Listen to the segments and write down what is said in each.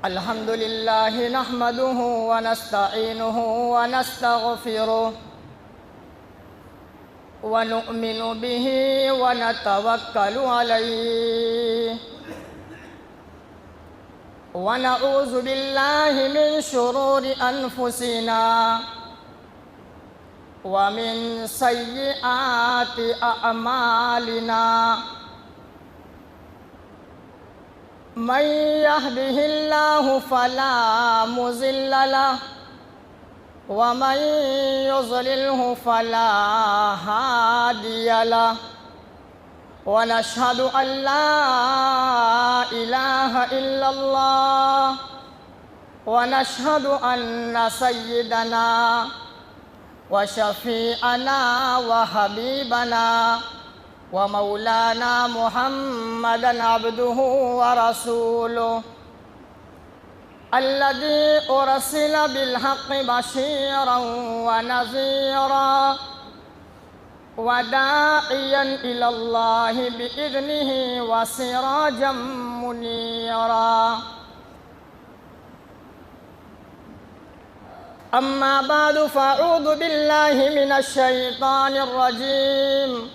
الحمد لله نحمده ونستعينه ونستغفره ونؤمن به ونتوكل عليه ونعوذ بالله من شرور أنفسنا ومن سيئات أعمالنا من يهده الله فلا مضل له ومن يضلله فلا هادي له ونشهد أن لا إله إلا الله ونشهد أن سيدنا وشفيعنا وحبيبنا ومولانا محمدا عبده ورسوله الذي أرسل بالحق بشيرا ونذيرا وداعيا إلى الله بإذنه وسراجا منيرا أما بعد فأعوذ بالله من الشيطان الرجيم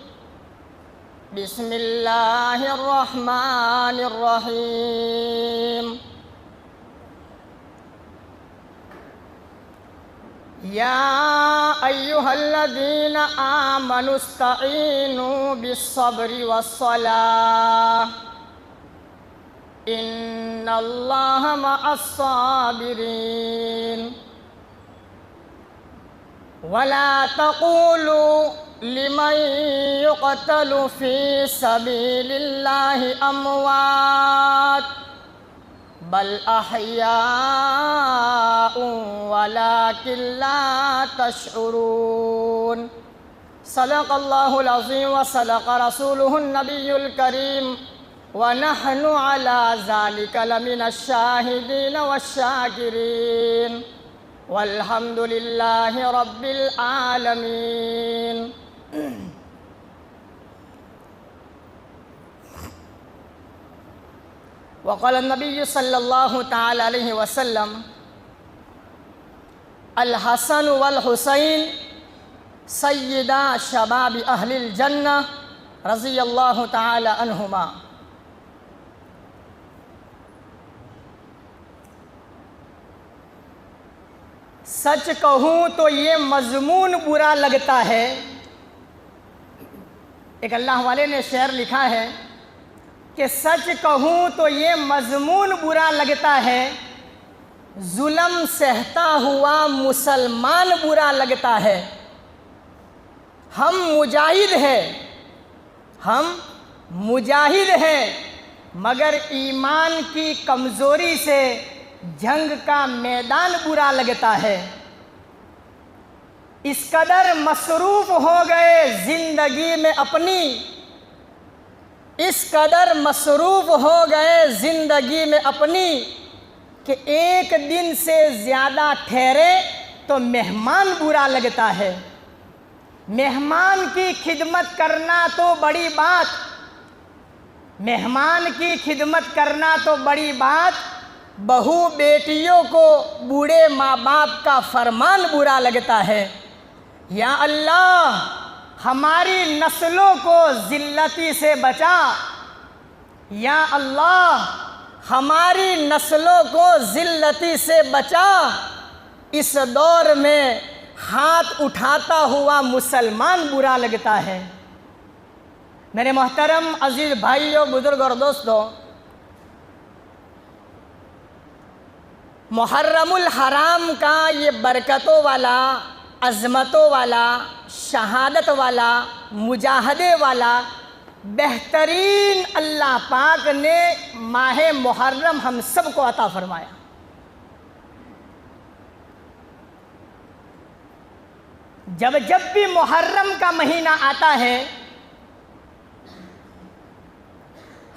بسم الله الرحمن الرحيم يا أيها الذين آمنوا استعينوا بالصبر والصلاة إن الله مع الصابرين ولا تقولوا لمن يقتل في سبيل الله أموات بل أحياء ولكن لا تشعرون صدق الله العظيم وصدق رسوله النبي الكريم ونحن على ذلك لمن الشاهدين والشاكرين والحمد لله رب العالمين. وقال النبي صلى الله تعالى عليه وسلم الحسن والحسين سيدا شباب أهل الجنة رضي الله تعالى عنهما. سچ کہوں تو یہ مضمون برا لگتا ہے. ایک اللہ والے نے شعر لکھا ہے کہ سچ کہوں تو یہ مضمون برا لگتا ہے، ظلم سہتا ہوا مسلمان برا لگتا ہے. ہم مجاہد ہیں مگر ایمان کی کمزوری سے جنگ کا میدان برا لگتا ہے. اس قدر مصروف ہو گئے زندگی میں اپنی، اس قدر مصروف ہو گئے زندگی میں اپنی کہ ایک دن سے زیادہ ٹھہرے تو مہمان برا لگتا ہے. مہمان کی خدمت کرنا تو بڑی بات، مہمان کی خدمت کرنا تو بڑی بات، بہو بیٹیوں کو بوڑھے ماں باپ کا فرمان برا لگتا ہے. یا اللہ ہماری نسلوں کو ذلتی سے بچا، یا اللہ ہماری نسلوں کو ذلتی سے بچا. اس دور میں ہاتھ اٹھاتا ہوا مسلمان برا لگتا ہے. میرے محترم عزیز بھائیوں، بزرگ اور دوستوں، محرم الحرام کا یہ برکتوں والا، عظمتوں والا، شہادت والا، مجاہدے والا بہترین اللہ پاک نے ماہ محرم ہم سب کو عطا فرمایا. جب بھی محرم کا مہینہ آتا ہے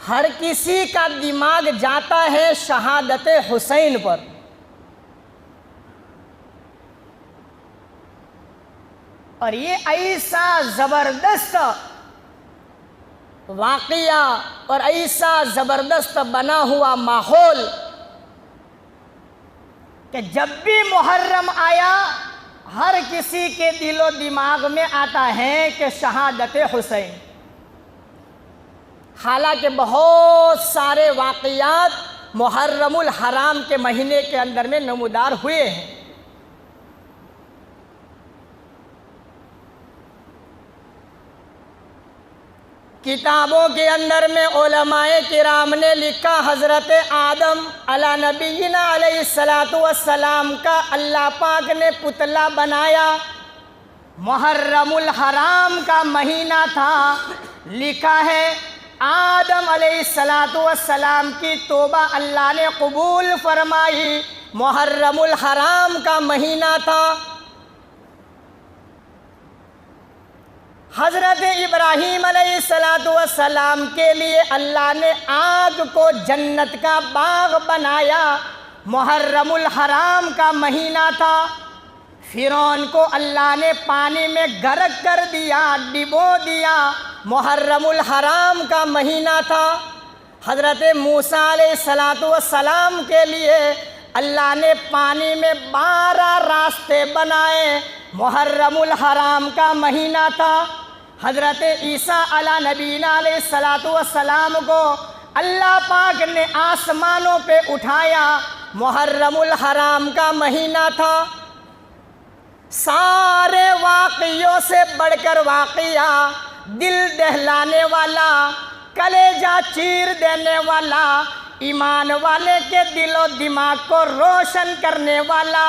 ہر کسی کا دماغ جاتا ہے شہادت حسین پر. اور یہ ایسا زبردست واقعہ اور ایسا زبردست بنا ہوا ماحول کہ جب بھی محرم آیا ہر کسی کے دل و دماغ میں آتا ہے کہ شہادت حسین. حالانکہ بہت سارے واقعات محرم الحرام کے مہینے کے اندر میں نمودار ہوئے ہیں. کتابوں کے اندر میں علماء کرام نے لکھا حضرت آدم علی نبینا علیہ السلام کا اللہ پاک نے پتلا بنایا. محرم الحرام کا مہینہ تھا. لکھا ہے آدم علیہ السلام کی توبہ اللہ نے قبول فرمائی. محرم الحرام کا مہینہ تھا. حضرت ابراہیم علیہ السلام کے لیے اللہ نے آگ کو جنت کا باغ بنایا. محرم الحرام کا مہینہ تھا. فرعون کو اللہ نے پانی میں غرق کر دیا, ڈبو دیا. محرم الحرام کا مہینہ تھا. حضرت موسیٰ علیہ السلام کے لیے اللہ نے پانی میں 12 راستے بنائے. محرم الحرام کا مہینہ تھا. حضرت عیسیٰ علی نبینا علیہ السلام کو اللہ پاک نے آسمانوں پہ اٹھایا. محرم الحرام کا مہینہ تھا. سارے واقعوں سے بڑھ کر واقعہ دل دہلانے والا, کلیجہ چیر دینے والا, ایمان والے کے دل و دماغ کو روشن کرنے والا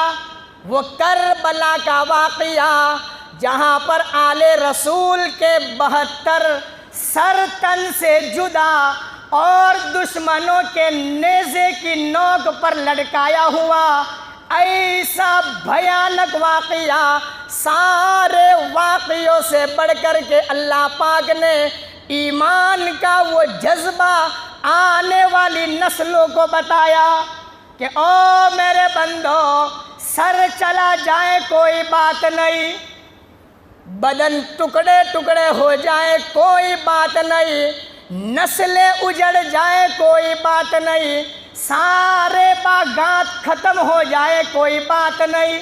وہ کربلا کا واقعہ, جہاں پر آل رسول کے 72 سر تن سے جدا اور دشمنوں کے نیزے کی نوک پر لٹکایا ہوا ایسا بھیانک واقعہ. سارے واقعوں سے بڑھ کر کے اللہ پاک نے ایمان کا وہ جذبہ آنے والی نسلوں کو بتایا کہ او میرے بندو, سر چلا جائے کوئی بات نہیں, بدن ٹکڑے ٹکڑے ہو جائے کوئی بات نہیں, نسلیں اجڑ جائے کوئی بات نہیں, سارے باغات ختم ہو جائے کوئی بات نہیں,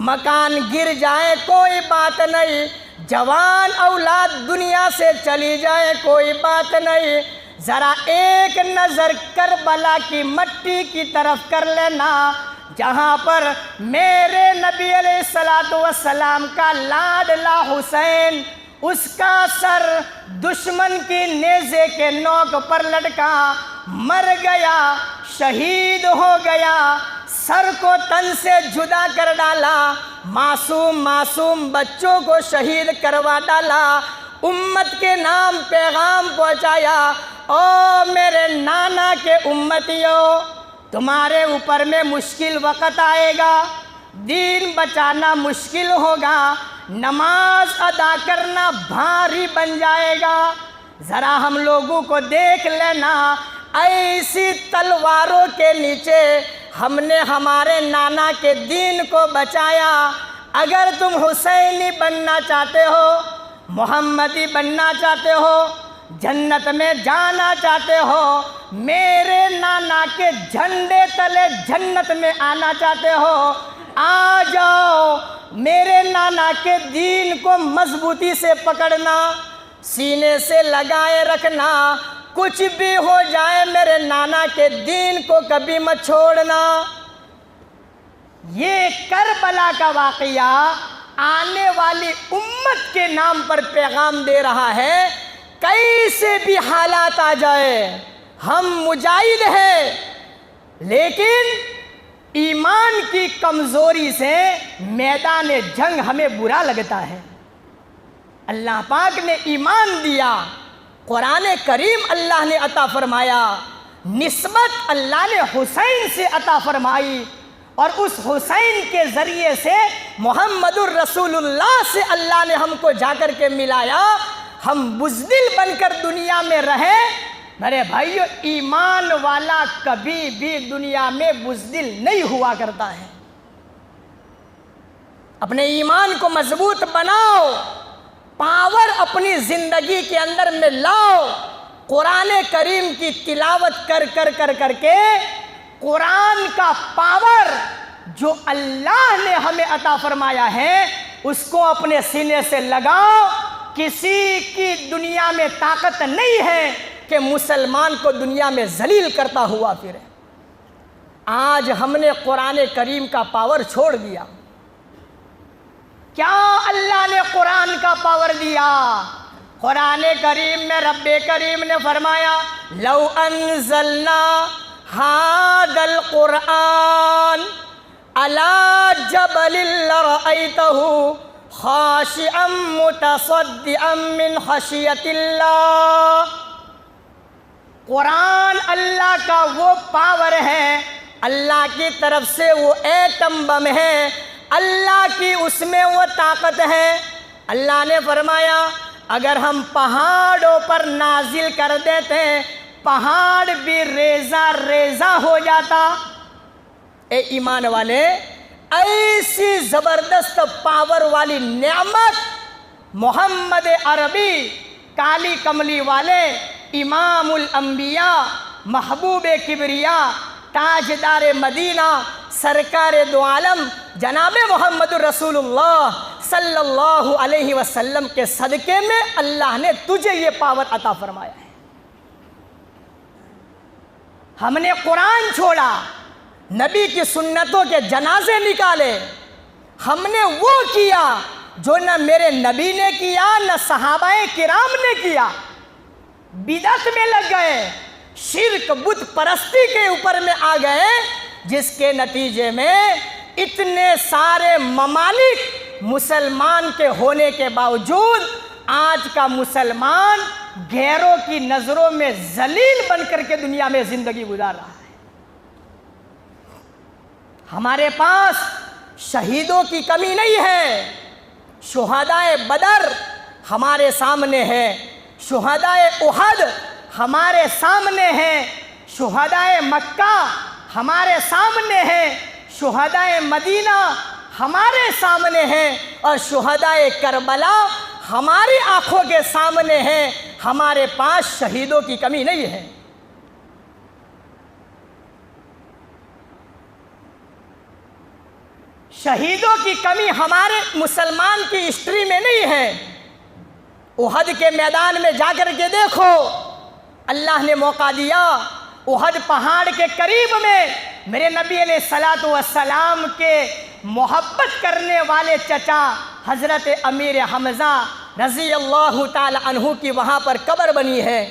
مکان گر جائے کوئی بات نہیں, جوان اولاد دنیا سے چلی جائے کوئی بات نہیں. ذرا ایک نظر کربلا کی مٹی کی طرف کر لینا, جہاں پر میرے نبی علیہ السلام کا لاڈلا حسین, اس کا سر دشمن کی نیزے کے نوک پر لٹکا, مر گیا, شہید ہو گیا, سر کو تن سے جدا کر ڈالا, معصوم بچوں کو شہید کروا ڈالا, امت کے نام پیغام پہنچایا. او میرے نانا کے امتیوں, تمہارے اوپر میں مشکل وقت آئے گا, دین بچانا مشکل ہوگا, نماز ادا کرنا بھاری بن جائے گا. ذرا ہم لوگوں کو دیکھ لینا, ایسی تلواروں کے نیچے ہم نے ہمارے نانا کے دین کو بچایا. اگر تم حسینی بننا چاہتے ہو, محمدی بننا چاہتے ہو, جنت میں جانا چاہتے ہو, میرے نانا کے جھنڈے تلے جنت میں آنا چاہتے ہو, آ جاؤ. میرے نانا کے دین کو مضبوطی سے پکڑنا, سینے سے لگائے رکھنا, کچھ بھی ہو جائے میرے نانا کے دین کو کبھی مت چھوڑنا. یہ کربلا کا واقعہ آنے والی امت کے نام پر پیغام دے رہا ہے. کیسے بھی حالات آ جائے, ہم مجاہد ہیں, لیکن ایمان کی کمزوری سے میدان جنگ ہمیں برا لگتا ہے. اللہ پاک نے ایمان دیا, قرآن کریم اللہ نے عطا فرمایا, نسبت اللہ نے حسین سے عطا فرمائی, اور اس حسین کے ذریعے سے محمد الرسول اللہ سے اللہ نے ہم کو جا کر کے ملایا. ہم بزدل بن کر دنیا میں رہے. میرے بھائیو, ایمان والا کبھی بھی دنیا میں بزدل نہیں ہوا کرتا ہے. اپنے ایمان کو مضبوط بناؤ, پاور اپنی زندگی کے اندر میں لاؤ. قرآن کریم کی تلاوت کر کے قرآن کا پاور جو اللہ نے ہمیں عطا فرمایا ہے اس کو اپنے سینے سے لگاؤ. کسی کی دنیا میں طاقت نہیں ہے کہ مسلمان کو دنیا میں ذلیل کرتا ہوا پھرے. آج ہم نے قرآن کریم کا پاور چھوڑ دیا. کیا اللہ نے قرآن کا پاور دیا؟ قرآن کریم میں رب کریم نے فرمایا لو انزلنا هذا القرآن على جبل لرأيته خاشعا متصدعا من خشیت اللہ. قرآن اللہ کا وہ پاور ہے، اللہ کی طرف سے وہ ایٹم بم ہے، اللہ کی اس میں وہ طاقت ہے. اللہ نے فرمایا اگر ہم پہاڑوں پر نازل کر دیتے پہاڑ بھی ریزہ ریزہ ہو جاتا. اے ایمان والے، ایسی زبردست پاور والی نعمت محمد عربی کالی کملی والے امام الانبیاء محبوب کبریا تاجدار مدینہ سرکار دو عالم جناب محمد رسول اللہ صلی اللہ علیہ وسلم کے صدقے میں اللہ نے تجھے یہ پاور عطا فرمایا ہے. ہم نے قرآن چھوڑا، نبی کی سنتوں کے جنازے نکالے. ہم نے وہ کیا جو نہ میرے نبی نے کیا نہ صحابہ کرام نے کیا. بدعت میں لگ گئے، شرک بت پرستی کے اوپر میں آ گئے، جس کے نتیجے میں اتنے سارے ممالک مسلمان کے ہونے کے باوجود آج کا مسلمان غیروں کی نظروں میں ذلیل بن کر کے دنیا میں زندگی گزار رہا ہے. ہمارے پاس شہیدوں کی کمی نہیں ہے. شہدائے بدر ہمارے سامنے ہے، شہدائے احد ہمارے سامنے ہیں، شہدائے مکہ ہمارے سامنے ہیں، شہدائے مدینہ ہمارے سامنے ہیں، اور شہدائے کربلا ہماری آنکھوں کے سامنے ہیں. ہمارے پاس شہیدوں کی کمی نہیں ہے. شہیدوں کی کمی ہمارے مسلمان کی ہسٹری میں نہیں ہے. احد کے میدان میں جا کر کے دیکھو، اللہ نے موقع دیا. احد پہاڑ کے قریب میں میرے نبی علیہ الصلوۃ والسلام کے محبت کرنے والے چچا حضرت امیر حمزہ رضی اللہ تعالی عنہ کی وہاں پر قبر بنی ہے،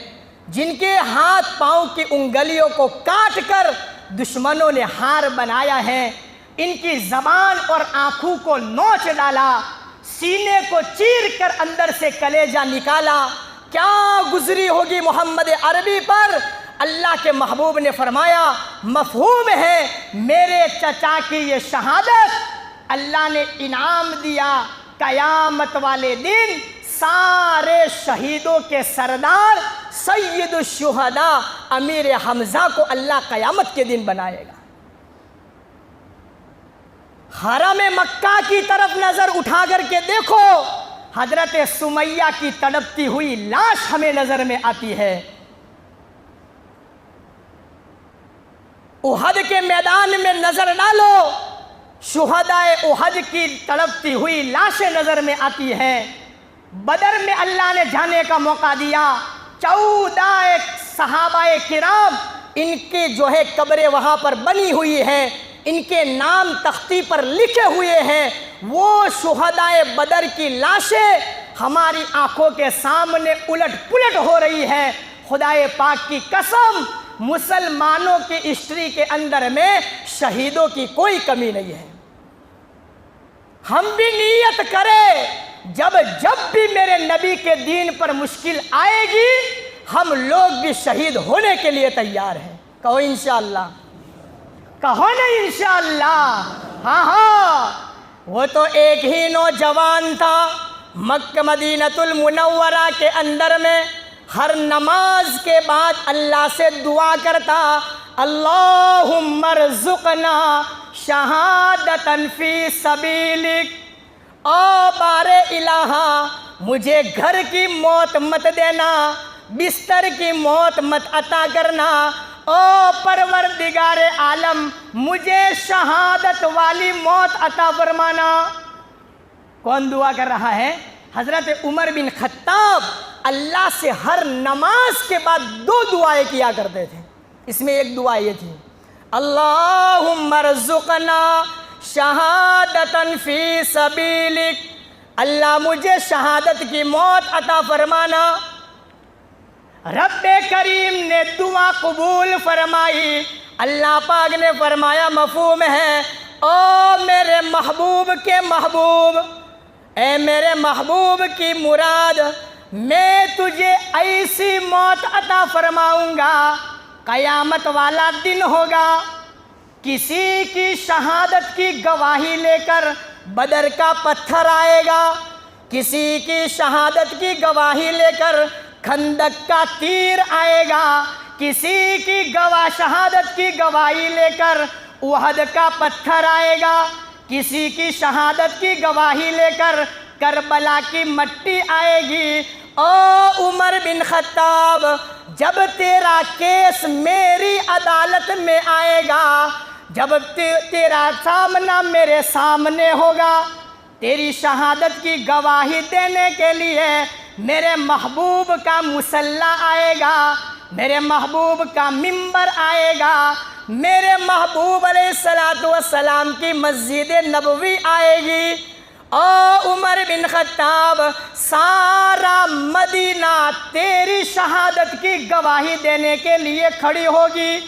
جن کے ہاتھ پاؤں کی انگلیوں کو کاٹ کر دشمنوں نے ہار بنایا ہے. ان کی زبان اور آنکھوں کو نوچ ڈالا، سینے کو چیر کر اندر سے کلیجہ نکالا. کیا گزری ہوگی محمد عربی پر؟ اللہ کے محبوب نے فرمایا مفہوم ہے میرے چچا کی یہ شہادت. اللہ نے انعام دیا، قیامت والے دن سارے شہیدوں کے سردار سید الشہداء امیر حمزہ کو اللہ قیامت کے دن بنائے گا. حرم مکہ کی طرف نظر اٹھا کر کے دیکھو، حضرت سمیہ کی تڑپتی ہوئی لاش ہمیں نظر میں آتی ہے. احد کے میدان میں نظر ڈالو، شہدائے احد کی تڑپتی ہوئی لاشیں نظر میں آتی ہیں. بدر میں اللہ نے جانے کا موقع دیا، 14 صحابہ کرام ان کی جو ہے قبریں وہاں پر بنی ہوئی ہیں، ان کے نام تختی پر لکھے ہوئے ہیں. وہ شہدائے بدر کی لاشیں ہماری آنکھوں کے سامنے الٹ پلٹ ہو رہی ہے. خدائے پاک کی قسم، مسلمانوں کی ہسٹری کے اندر میں شہیدوں کی کوئی کمی نہیں ہے. ہم بھی نیت کریں، جب بھی میرے نبی کے دین پر مشکل آئے گی ہم لوگ بھی شہید ہونے کے لیے تیار ہیں. کہو انشاءاللہ، کہو نا انشاءاللہ. ہاں وہ تو ایک ہی نوجوان تھا مکہ مدینۃ المنورہ کے اندر میں، ہر نماز کے بعد اللہ سے دعا کرتا اللہم ارزقنا شہادتا فی سبیلک. او بار الہ، مجھے گھر کی موت مت دینا، بستر کی موت مت عطا کرنا، او پروردگار عالم مجھے شہادت والی موت عطا فرمانا۔ کون دعا کر رہا ہے؟ حضرت عمر بن خطاب اللہ سے ہر نماز کے بعد 2 دعائیں کیا کرتے تھے۔ اس میں ایک دعا یہ تھی، اللہم ارزقنا شہادتا فی سبیلک، اللہ مجھے شہادت کی موت عطا فرمانا۔ رب کریم نے دعا قبول فرمائی۔ اللہ پاک نے فرمایا، مفہوم ہے، او میرے محبوب کے محبوب، اے میرے محبوب کی مراد، میں تجھے ایسی موت عطا فرماؤں گا، قیامت والا دن ہوگا، کسی کی شہادت کی گواہی لے کر بدر کا پتھر آئے گا، کسی کی شہادت کی گواہی لے کر خندق کا تیر آئے گا، کسی کی شہادت کی گواہی لے کر احد کا پتھر آئے گا، کسی کی شہادت کی گواہی لے کر کربلا کی مٹی آئے گی۔ او عمر بن خطاب، جب تیرا کیس میری عدالت میں آئے گا، جب تیرا سامنا میرے سامنے ہوگا، تیری شہادت کی گواہی دینے کے لیے میرے محبوب کا مصلی آئے گا، میرے محبوب کا ممبر آئے گا، میرے محبوب علیہ السلام کی مسجد نبوی آئے گی۔ او عمر بن خطاب، سارا مدینہ تیری شہادت کی گواہی دینے کے لیے کھڑی ہوگی۔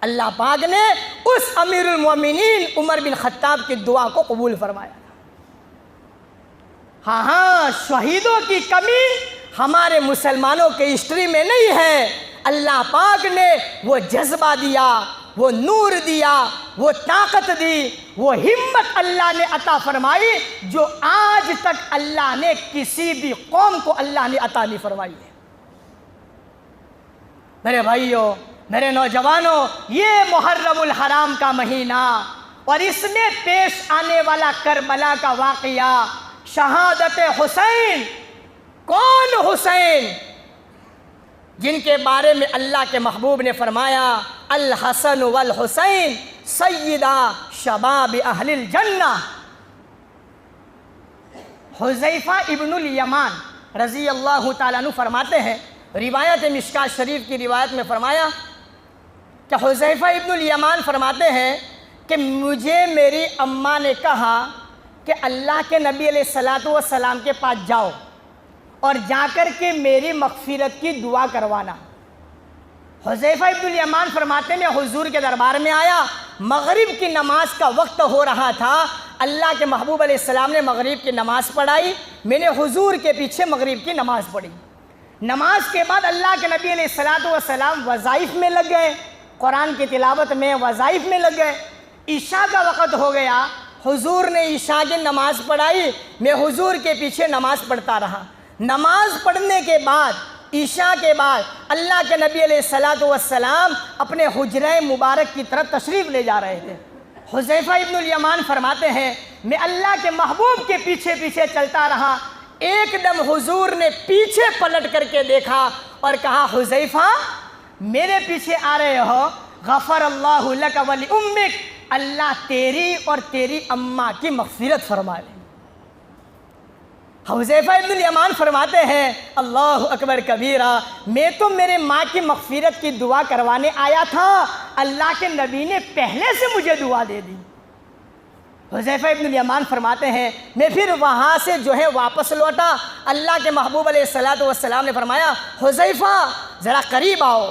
اللہ پاک نے اس امیر المومنین عمر بن خطاب کی دعا کو قبول فرمایا۔ ہاں شہیدوں کی کمی ہمارے مسلمانوں کے ہسٹری میں نہیں ہے۔ اللہ پاک نے وہ جذبہ دیا، وہ نور دیا، وہ طاقت دی، وہ ہمت اللہ نے عطا فرمائی جو آج تک اللہ نے کسی بھی قوم کو اللہ نے عطا نہیں فرمائی ہے۔ میرے بھائیوں، میرے نوجوانوں، یہ محرم الحرام کا مہینہ اور اس میں پیش آنے والا کربلا کا واقعہ، شہادت حسین، کون حسین؟ جن کے بارے میں اللہ کے محبوب نے فرمایا، الحسن والحسین سیدا شباب اہل الجنہ۔ حذیفہ ابن الیمان رضی اللہ تعالیٰ عنہ فرماتے ہیں، روایت مشکات شریف کی روایت میں فرمایا کہ حذیفہ ابن الیمان فرماتے ہیں کہ مجھے میری اماں نے کہا کہ اللہ کے نبی علیہ السلام کے پاس جاؤ اور جا کر کے میری مغفرت کی دعا کروانا۔ حذیفہ ابن الیمان فرماتے ہیں، میں حضور کے دربار میں آیا، مغرب کی نماز کا وقت ہو رہا تھا، اللہ کے محبوب علیہ السلام نے مغرب کی نماز پڑھائی، میں نے حضور کے پیچھے مغرب کی نماز پڑھی۔ نماز کے بعد اللہ کے نبی علیہ السلام وظائف میں لگ گئے، قرآن کی تلاوت میں، وظائف میں لگ گئے۔ عشاء کا وقت ہو گیا، حضور نے عشاء کی نماز پڑھائی، میں حضور کے پیچھے نماز پڑھتا رہا۔ نماز پڑھنے کے بعد، عشاء کے بعد، اللہ کے نبی علیہ السلام اپنے حجرہ مبارک کی طرف تشریف لے جا رہے تھے۔ حذیفہ ابن الیمان فرماتے ہیں، میں اللہ کے محبوب کے پیچھے پیچھے چلتا رہا، ایک دم حضور نے پیچھے پلٹ کر کے دیکھا اور کہا، حذیفہ میرے پیچھے آ رہے ہو، غفر اللہ لک ولی امک، اللہ تیری اور تیری اماں کی مغفرت فرمائے۔ حذیفہ ابن الیمان فرماتے ہیں، اللہ اکبر کبیرہ، میں تو میرے ماں کی مغفرت کی دعا کروانے آیا تھا، اللہ کے نبی نے پہلے سے مجھے دعا دے دی۔ حذیفہ ابن الیمان فرماتے ہیں، میں پھر وہاں سے واپس لوٹا، اللہ کے محبوب علیہ السلام نے فرمایا، حذیفہ ذرا قریب آؤ،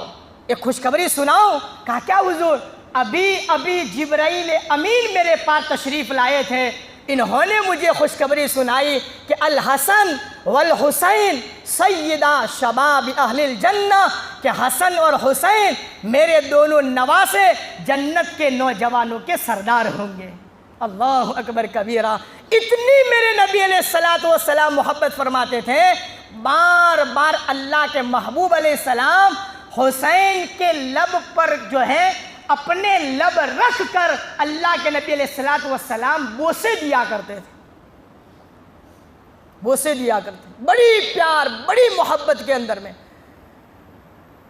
ایک خوشخبری سناؤ۔ کہا، کیا حضور؟ ابھی جبرائیل امین میرے پاس تشریف لائے تھے، انہوں نے مجھے خوشخبری سنائی کہ الحسن والحسین سیدہ شباب اہل الجنہ، کہ حسن اور حسین میرے دونوں نواسے جنت کے نوجوانوں کے سردار ہوں گے۔ اللہ اکبر کبیرہ، اتنی میرے نبی علیہ السلام محبت فرماتے تھے، بار بار اللہ کے محبوب علیہ السلام حسین کے لب پر اپنے لب رکھ کر اللہ کے نبی علیہ السلام بوسے دیا کرتے تھے، بوسے دیا کرتے، بڑی پیار، بڑی محبت کے اندر میں۔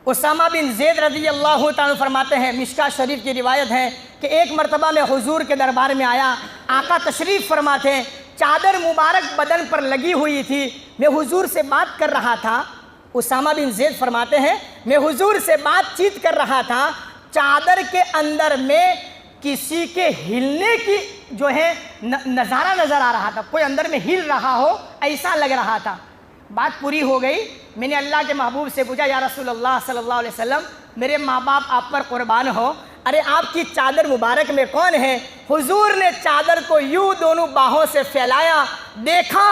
اسامہ بن زید رضی اللہ تعالیٰ فرماتے ہیں، مشکاۃ شریف کی روایت ہے کہ ایک مرتبہ میں حضور کے دربار میں آیا، آقا تشریف فرما تھے، چادر مبارک بدن پر لگی ہوئی تھی، میں حضور سے بات کر رہا تھا۔ اسامہ بن زید فرماتے ہیں میں حضور سے بات چیت کر رہا تھا، چادر کے اندر میں کسی کے ہلنے کی جو ہے نظارہ نظر آ رہا تھا، کوئی اندر میں ہل رہا ہو ایسا لگ رہا تھا۔ بات پوری ہو گئی، میں نے اللہ کے محبوب سے پوچھا، یا رسول اللہ صلی اللہ علیہ وسلم، میرے ماں باپ آپ پر قربان ہو، ارے آپ کی چادر مبارک میں کون ہے؟ حضور نے چادر کو یوں دونوں باہوں سے پھیلایا، دیکھا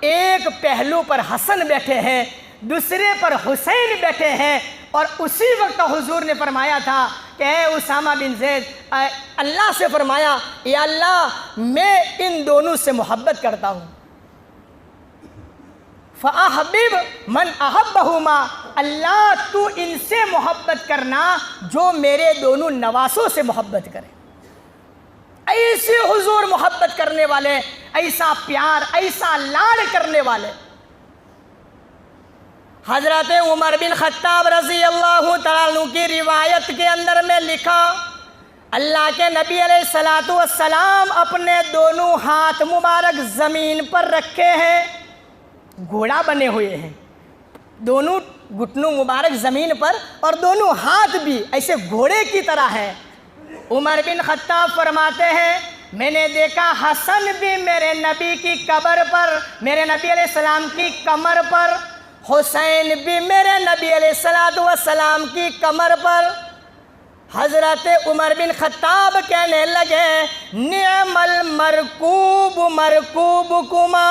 ایک پہلو پر حسن بیٹھے ہیں، دوسرے پر حسین بیٹھے ہیں، اور اسی وقت حضور نے فرمایا تھا کہ اے اسامہ بن زید، اللہ سے فرمایا، یا اللہ میں ان دونوں سے محبت کرتا ہوں، فَأَحْبِبْ مَنْ أَحَبَّهُمَا، اللہ تو ان سے محبت کرنا جو میرے دونوں نواسوں سے محبت کرے۔ ایسے حضور محبت کرنے والے، ایسا پیار، ایسا لاڈ کرنے والے۔ حضرت عمر بن خطاب رضی اللہ تعالیٰ عنہ کی روایت کے اندر میں لکھا، اللہ کے نبی علیہ السلام اپنے دونوں ہاتھ مبارک زمین پر رکھے ہیں، گھوڑا بنے ہوئے ہیں، دونوں گھٹنوں مبارک زمین پر، اور دونوں ہاتھ بھی ایسے گھوڑے کی طرح ہے۔ عمر بن خطاب فرماتے ہیں میں نے دیکھا حسن بھی میرے نبی کی قبر پر، میرے نبی علیہ السلام کی کمر پر، حسین بھی میرے نبی علیہ السلام کی کمر پر۔ حضرت عمر بن خطاب کہنے لگے، نعم المرکوب مرکوبکما،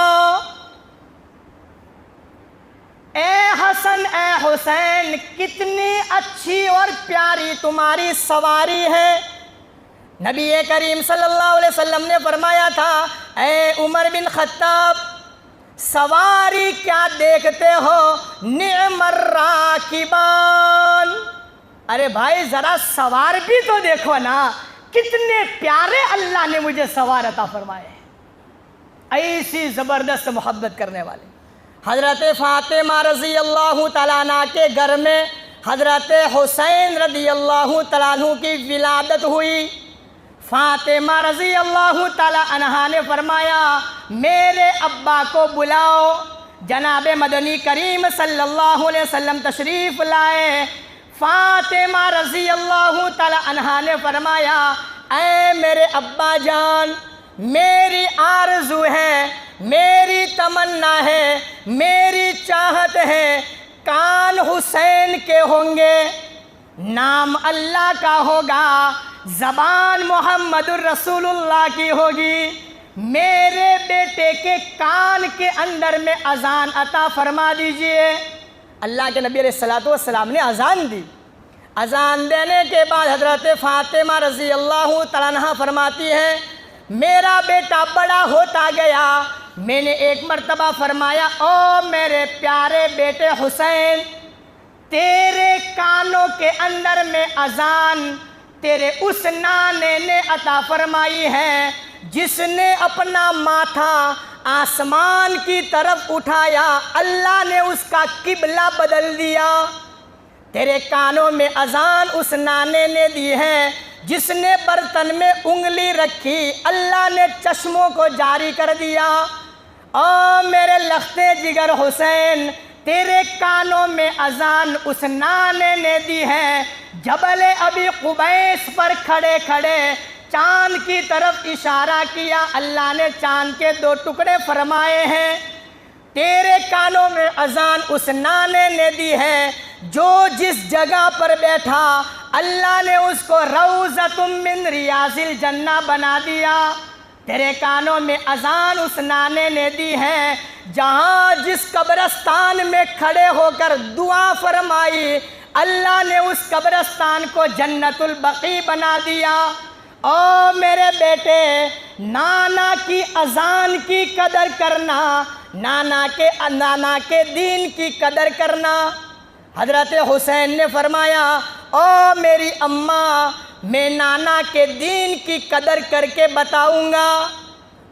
اے حسن اے حسین کتنی اچھی اور پیاری تمہاری سواری ہے۔ نبی کریم صلی اللہ علیہ وسلم نے فرمایا تھا، اے عمر بن خطاب سواری کیا دیکھتے ہو، نعم الراکبان، ارے بھائی ذرا سوار بھی تو دیکھو نا، کتنے پیارے اللہ نے مجھے سوار عطا فرمائے۔ ایسی زبردست محبت کرنے والے۔ حضرت فاطمہ رضی اللہ تعالیٰ عنہ کے گھر میں حضرت حسین رضی اللہ تعالیٰ عنہ کی ولادت ہوئی۔ فاطمہ رضی اللہ تعالیٰ عنہ نے فرمایا، میرے ابا کو بلاؤ۔ جناب مدنی کریم صلی اللہ علیہ وسلم تشریف لائے۔ فاطمہ رضی اللہ تعالیٰ عنہ نے فرمایا، اے میرے ابا جان، میری آرزو ہے، میری تمنا ہے، میری چاہت ہے، کان حسین کے ہوں گے، نام اللہ کا ہوگا، زبان محمد الرسول اللہ کی ہوگی، میرے بیٹے کے کان کے اندر میں اذان عطا فرما دیجئے۔ اللہ کے نبی علیہ السلام نے اذان دی۔ اذان دینے کے بعد حضرت فاطمہ رضی اللہ تعالیٰ عنہ فرماتی ہیں، میرا بیٹا بڑا ہوتا گیا، میں نے ایک مرتبہ فرمایا، او میرے پیارے بیٹے حسین، تیرے کانوں کے اندر میں اذان تیرے اس نانے نے عطا فرمائی ہے جس نے اپنا ماتھا آسمان کی طرف اٹھایا، اللہ نے اس کا قبلہ بدل دیا۔ تیرے کانوں میں اذان اس نانے نے دی ہے جس نے برتن میں انگلی رکھی، اللہ نے چشموں کو جاری کر دیا۔ او میرے لختے جگر حسین، تیرے کانوں میں اذان اس نانے نے دی ہے، جبل ابی قبیس پر کھڑے کھڑے چاند کی طرف اشارہ کیا، اللہ نے چاند کے 2 ٹکڑے فرمائے ہیں۔ تیرے کانوں میں اذان اس نانے نے دی ہے جو جس جگہ پر بیٹھا اللہ نے اس کو روضۃ من ریاض الجنہ بنا دیا۔ تیرے کانوں میں اذان اس نانے نے دی ہے جہاں جس قبرستان میں کھڑے ہو کر دعا فرمائی، اللہ نے اس قبرستان کو جنت البقیع بنا دیا۔ او میرے بیٹے، نانا کی اذان کی قدر کرنا، نانا کے دین کی قدر کرنا۔ حضرت حسین نے فرمایا، او میری اماں، میں نانا کے دین کی قدر کر کے بتاؤں گا۔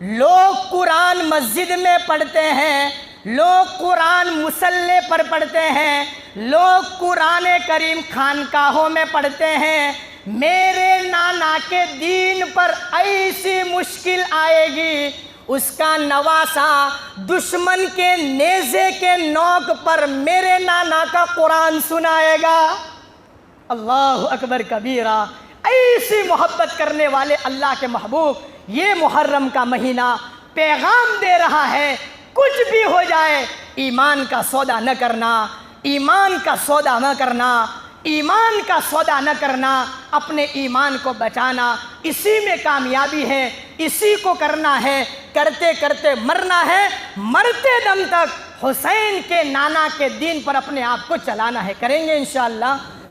لوگ قرآن مسجد میں پڑھتے ہیں، لوگ قرآن مصلے پر پڑھتے ہیں، لوگ قرآن کریم خانقاہوں میں پڑھتے ہیں، میرے نانا کے دین پر ایسی مشکل آئے گی، اس کا نواسا دشمن کے نیزے کے نوک پر میرے نانا کا قرآن سنائے گا۔ اللہ اکبر کبیرہ۔ ایسی محبت کرنے والے اللہ کے محبوب، یہ محرم کا مہینہ پیغام دے رہا ہے، کچھ بھی ہو جائے ایمان کا سودا نہ کرنا، ایمان کا سودا نہ کرنا، ایمان کا سودا نہ کرنا، اپنے ایمان کو بچانا، اسی میں کامیابی ہے، اسی کو کرنا ہے، کرتے کرتے مرنا ہے، مرتے دم تک حسین کے نانا کے دین پر اپنے آپ کو چلانا ہے۔ کریں گے انشاءاللہ۔